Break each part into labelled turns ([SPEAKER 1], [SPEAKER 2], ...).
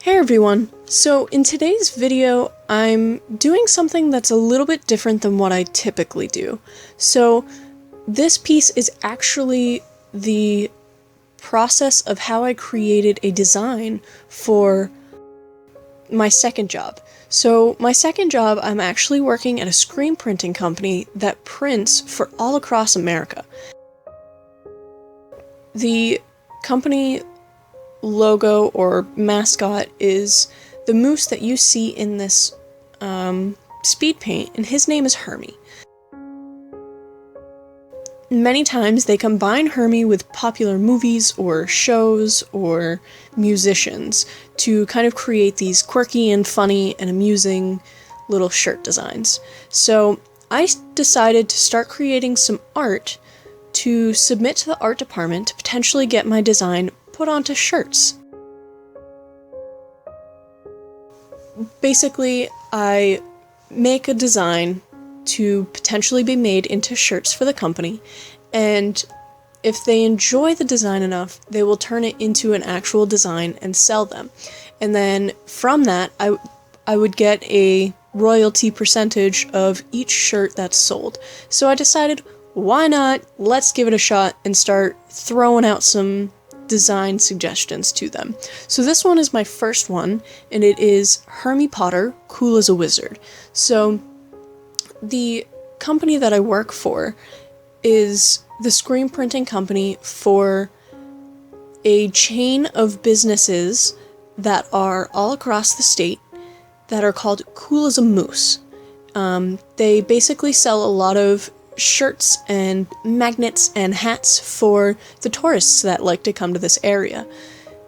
[SPEAKER 1] Hey everyone! So in today's video, I'm doing something that's a little bit different than what I typically do. So this piece is actually the process of how I created a design for my second job. So my second job, I'm actually working at a screen printing company that prints for all across America. The company logo or mascot is the moose that you see in this speed paint, and his name is Hermie. Many times they combine Hermie with popular movies or shows or musicians to kind of create these quirky and funny and amusing little shirt designs. So I decided to start creating some art to submit to the art department to potentially get my design put onto shirts. Basically, I make a design to potentially be made into shirts for the company, and if they enjoy the design enough, they will turn it into an actual design and sell them. And then from that, I would get a royalty percentage of each shirt that's sold. So I decided, why not? Let's give it a shot and start throwing out some design suggestions to them. So this one is my first one, and it is Hermie Potter, Cool as a Wizard. So the company that I work for is the screen printing company for a chain of businesses that are all across the state that are called Cool as a Moose. They basically sell a lot of shirts and magnets and hats for the tourists that like to come to this area.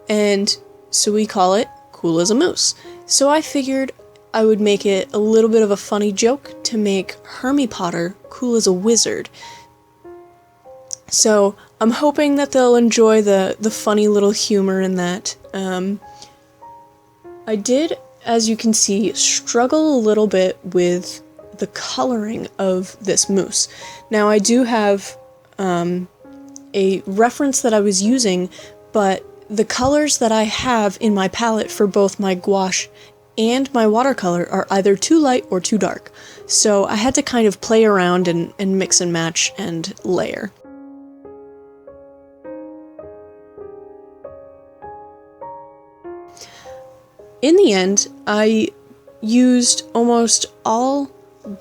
[SPEAKER 1] And so we call it Cool as a Moose. So I figured I would make it a little bit of a funny joke to make Hermie Potter Cool as a Wizard. So I'm hoping that they'll enjoy the funny little humor in that. I did, as you can see, struggle a little bit with the coloring of this moose. Now I do have a reference that I was using, but the colors that I have in my palette for both my gouache and my watercolor are either too light or too dark. So I had to kind of play around and mix and match and layer. In the end, I used almost all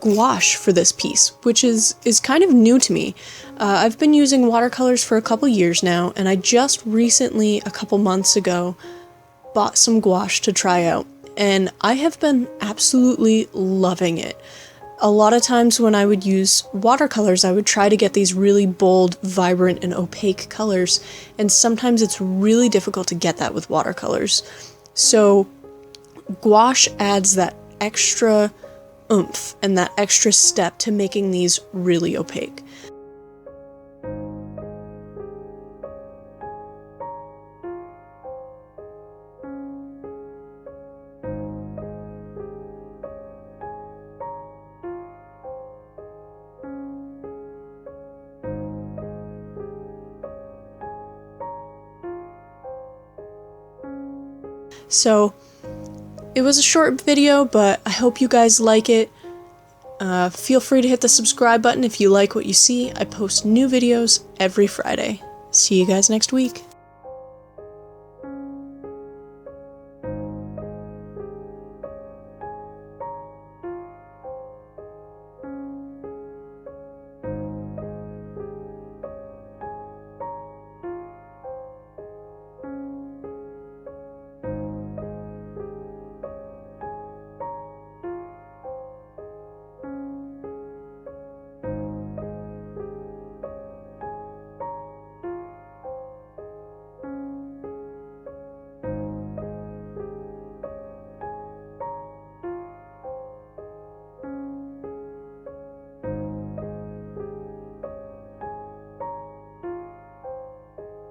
[SPEAKER 1] gouache for this piece, which is kind of new to me. I've been using watercolors for a couple years now, and I just recently, a couple months ago, bought some gouache to try out, and I have been absolutely loving it. A lot of times when I would use watercolors, I would try to get these really bold, vibrant, and opaque colors, and sometimes it's really difficult to get that with watercolors. So gouache adds that extra oomph and that extra step to making these really opaque. So it was a short video, but I hope you guys like it. Feel free to hit the subscribe button if you like what you see. I post new videos every Friday. See you guys next week.